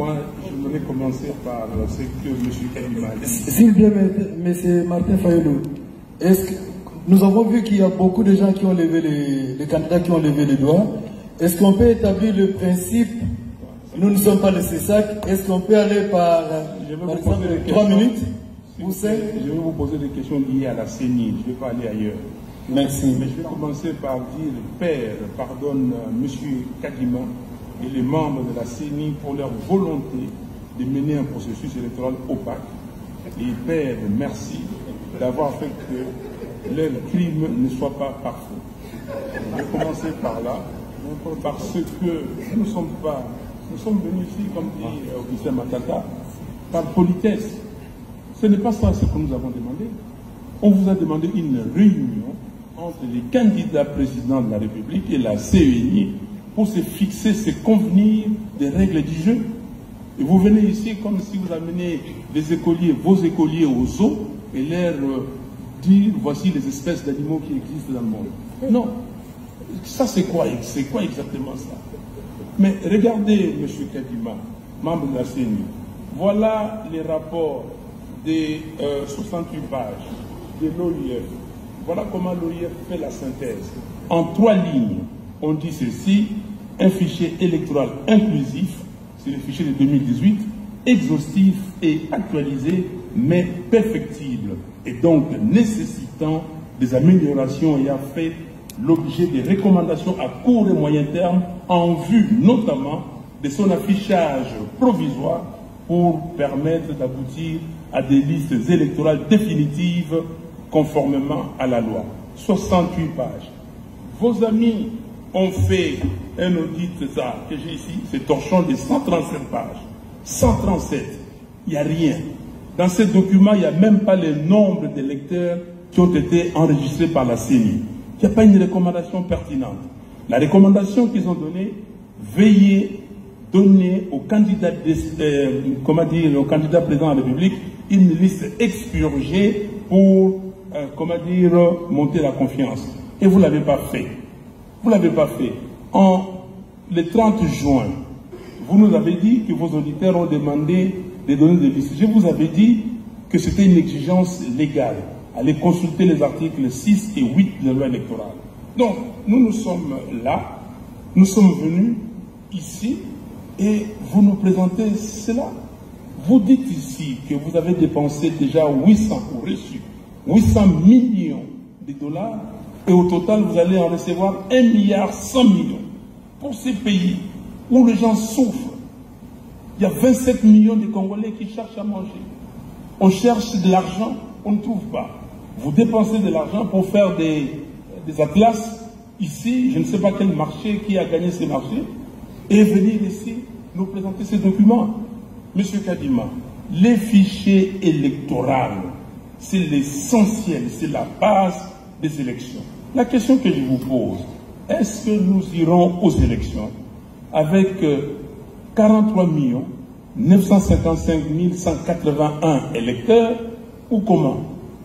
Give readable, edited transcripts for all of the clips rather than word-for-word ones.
Moi, j'aimerais commencer par ce que M. Kadima a dit. S'il vous plaît, M. Martin Fayolo, est-ce que nous avons vu qu'il y a beaucoup de gens qui ont levé les candidats qui ont levé les doigts. Est-ce qu'on peut établir le principe, nous ne sommes pas le CESAC, est-ce qu'on peut aller par exemple, 3 minutes ou 5? Je vais vous poser des questions liées à la CENI, je ne vais pas aller ailleurs. Merci. Mais je vais commencer par dire, Père, pardonne M. Kadima et les membres de la CENI pour leur volonté de mener un processus électoral opaque. Et Père, merci d'avoir fait que leur crime ne soit pas parfait. Je vais commencer par là, parce que nous sommes venus ici, comme dit Augustin Matata, par politesse. Ce n'est pas ça ce que nous avons demandé. On vous a demandé une réunion entre les candidats présidents de la République et la CENI pour se fixer, se convenir des règles du jeu. Et vous venez ici comme si vous amenez des écoliers, vos écoliers au zoo et leur dire voici les espèces d'animaux qui existent dans le monde. Non. Ça c'est quoi exactement ça? Mais regardez, M. Kadima, membre de la CENI, voilà les rapports des 68 pages de l'OIF. Voilà comment l'OIF fait la synthèse. En 3 lignes, on dit ceci: un fichier électoral inclusif, c'est le fichier de 2018, exhaustif et actualisé, mais perfectible, et donc nécessitant des améliorations ayant fait l'objet des recommandations à court et moyen terme en vue notamment de son affichage provisoire pour permettre d'aboutir à des listes électorales définitives conformément à la loi. 68 pages. Vos amis ont fait un audit, ça, que j'ai ici, c'est torchon de 137 pages. 137. Il n'y a rien. Dans ces documents, il n'y a même pas le nombre d'électeurs qui ont été enregistrés par la CENI. Il n'y a pas une recommandation pertinente. La recommandation qu'ils ont donnée, veillez donner aux candidats, aux candidats présidents de la République une liste expurgée pour, monter la confiance. Et vous ne l'avez pas fait. Vous ne l'avez pas fait. Le 30 juin, vous nous avez dit que vos auditeurs ont demandé de donner des listes. Je vous avais dit que c'était une exigence légale. Allez consulter les articles 6 et 8 de la loi électorale. Donc, nous sommes là, nous sommes venus ici, et vous nous présentez cela. Vous dites ici que vous avez dépensé déjà 800 ou reçu 800 millions de dollars, et au total, vous allez en recevoir 1,1 milliard pour ces pays où les gens souffrent. Il y a 27 millions de Congolais qui cherchent à manger. On cherche de l'argent, on ne trouve pas. Vous dépensez de l'argent pour faire des atlas. Ici, je ne sais pas quel marché, qui a gagné ces marchés, et venir ici nous présenter ces documents. Monsieur Kadima, les fichiers électoraux, c'est l'essentiel, c'est la base des élections. La question que je vous pose, est-ce que nous irons aux élections avec 43 955 181 électeurs ou comment?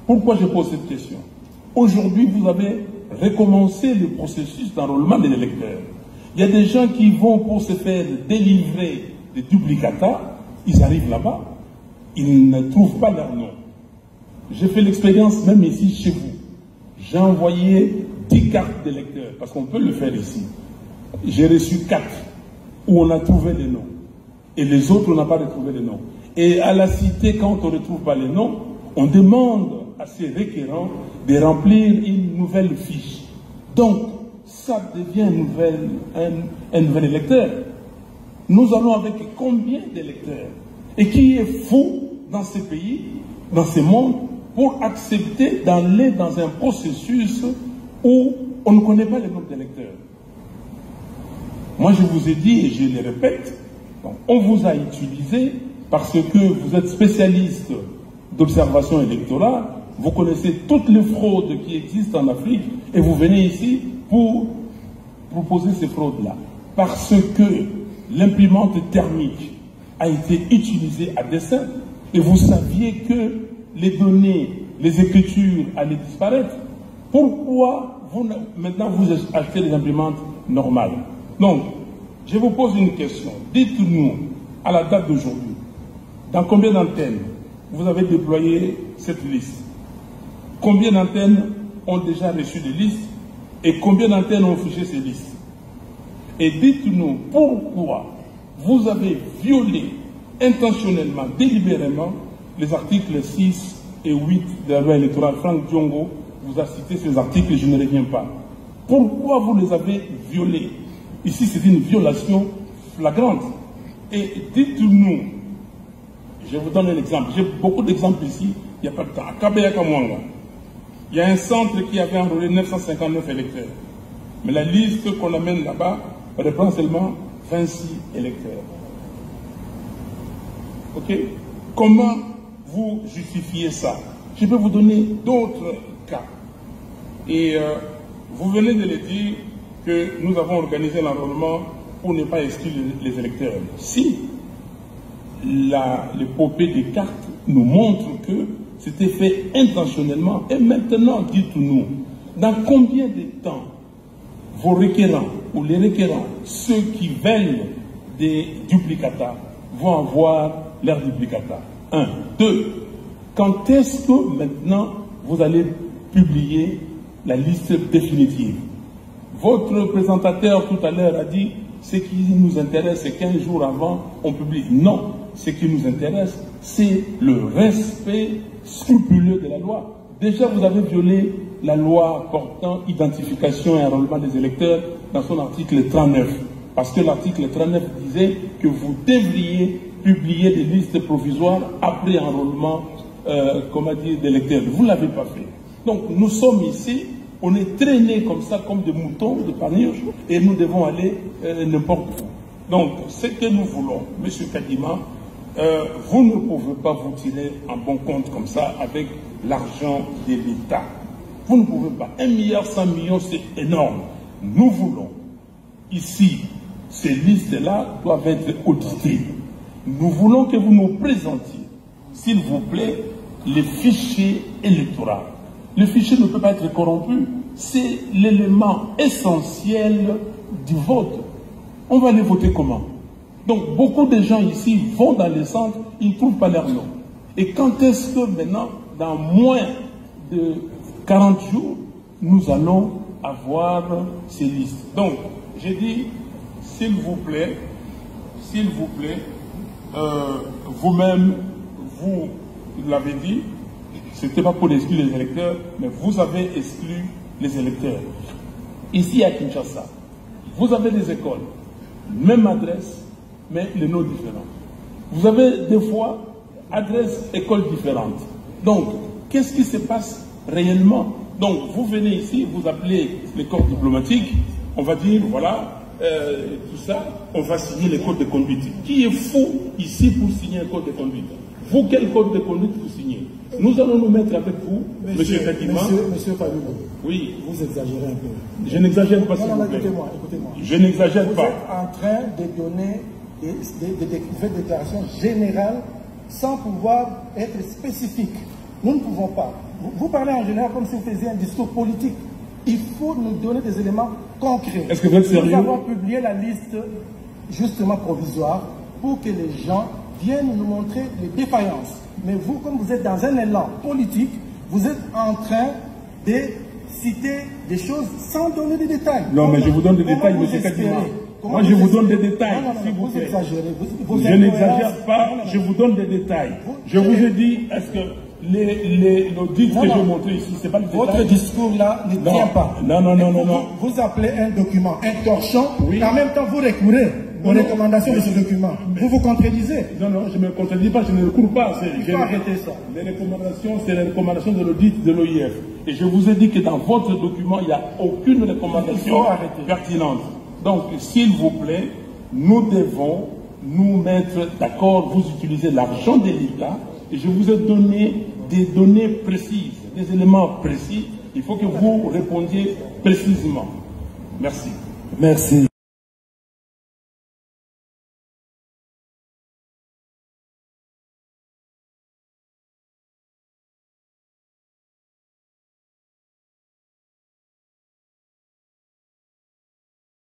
Pourquoi je pose cette question? Aujourd'hui, vous avez recommencé le processus d'enrôlement des électeurs. Il y a des gens qui vont pour se faire délivrer des duplicata, ils arrivent là-bas, ils ne trouvent pas leur nom. J'ai fait l'expérience même ici chez vous. J'ai envoyé 10 cartes d'électeurs, parce qu'on peut le faire ici. J'ai reçu 4 où on a trouvé les noms. Et les autres, on n'a pas retrouvé les noms. Et à la cité, quand on ne retrouve pas les noms, on demande à ces requérants de remplir une nouvelle fiche. Donc, ça devient un nouvel électeur. Nous allons avec combien d'électeurs? Et qui est fou dans ces pays, dans ce monde, pour accepter d'aller dans un processus où on ne connaît pas les nombres d'électeurs? Moi, je vous ai dit, et je le répète, on vous a utilisé parce que vous êtes spécialiste d'observation électorale, vous connaissez toutes les fraudes qui existent en Afrique et vous venez ici pour proposer ces fraudes-là. Parce que l'imprimante thermique a été utilisée à dessein et vous saviez que les données, les écritures allaient disparaître. Pourquoi maintenant vous achetez des imprimantes normales? Donc, je vous pose une question. Dites-nous, à la date d'aujourd'hui, dans combien d'antennes vous avez déployé cette liste? Combien d'antennes ont déjà reçu des listes et combien d'antennes ont fiché ces listes? Et dites-nous pourquoi vous avez violé intentionnellement, délibérément, les articles 6 et 8 de la loi électorale. Franck Diongo vous a cité ces articles et je ne reviens pas. Pourquoi vous les avez violés? Ici, c'est une violation flagrante. Et dites-nous, je vous donne un exemple. J'ai beaucoup d'exemples ici, il n'y a pas de temps. À Kabeya Kamwanga, il y a un centre qui avait enrôlé 959 électeurs. Mais la liste qu'on amène là-bas reprend seulement 26 électeurs. Ok? Comment vous justifiez ça? Je peux vous donner d'autres cas. Et vous venez de le dire que nous avons organisé l'enrôlement pour ne pas exclure les électeurs. Si l'épopée des cartes nous montre que c'était fait intentionnellement, et maintenant, dites-nous, dans combien de temps vos requérants ou les requérants, ceux qui veulent des duplicata, vont avoir leurs duplicata? 1. 2. Quand est-ce que maintenant vous allez publier la liste définitive? Votre présentateur tout à l'heure a dit ce qui nous intéresse, c'est 15 jours avant, on publie. Non, ce qui nous intéresse, c'est le respect scrupuleux de la loi. Déjà, vous avez violé la loi portant identification et enrôlement des électeurs dans son article 39. Parce que l'article 39 disait que vous devriez publier des listes provisoires après enrôlement d'électeurs. Vous ne l'avez pas fait. Donc, nous sommes ici, on est traînés comme ça, comme des moutons de Panurge, et nous devons aller n'importe où. Donc, ce que nous voulons, M. Kadima, vous ne pouvez pas vous tirer en bon compte comme ça avec l'argent de l'État. Vous ne pouvez pas. 1,1 milliard, c'est énorme. Nous voulons, ici, ces listes-là doivent être auditées. Nous voulons que vous nous présentiez, s'il vous plaît, les fichiers électoraux. Le fichier ne peut pas être corrompu. C'est l'élément essentiel du vote. On va aller voter comment? Donc, beaucoup de gens ici vont dans les centres, ils ne trouvent pas leur nom. Et quand est-ce que maintenant, dans moins de 40 jours, nous allons avoir ces listes? Donc, j'ai dit, s'il vous plaît, vous-même, vous l'avez dit, ce n'était pas pour exclure les électeurs, mais vous avez exclu les électeurs. Ici à Kinshasa, vous avez des écoles, même adresse, mais les noms différents. Vous avez des fois adresses, écoles différentes. Donc, qu'est-ce qui se passe réellement? Donc, vous venez ici, vous appelez les corps diplomatiques, on va dire, voilà, tout ça, on va signer les codes de conduite. Qui est fou ici pour signer un code de conduite? Vous, quel code de conduite vous signez? Nous allons nous mettre avec vous, Monsieur Kadima. Monsieur Fabio, oui. Vous exagérez un peu. Je n'exagère pas. Non, écoutez-moi. Je n'exagère pas. Vous êtes en train de donner des déclarations générales sans pouvoir être spécifique. Nous ne pouvons pas. Vous parlez en général comme si vous faisiez un discours politique. Il faut nous donner des éléments concrets. Est-ce que vous êtes sérieux? Nous avons publié la liste justement provisoire pour que les gens viennent nous montrer les défaillances. Mais vous, comme vous êtes dans un élan politique, vous êtes en train de citer des choses sans donner des détails. Non, mais je vous donne des détails, M. Kadima. Moi, je vous donne des détails, s'il vous plaît. Je n'exagère pas, je vous donne des détails. Je vous ai dit, est-ce que l'audit que j'ai montré ici, c'est pas le détail? Votre discours-là ne tient pas. Non. Vous appelez un document un torchon, oui. Et en même temps, vous recourez aux recommandations de ce document. Vous vous contredisez. Non, je ne me contredis pas, je ne recours pas. Il faut arrêter ça. Les recommandations, c'est les recommandations de l'audit de l'OIF. Et je vous ai dit que dans votre document, il n'y a aucune recommandation pertinente. Donc, s'il vous plaît, nous devons nous mettre d'accord. Vous utilisez l'argent de l'État et je vous ai donné des données précises, des éléments précis. Il faut que vous répondiez précisément. Merci. Merci.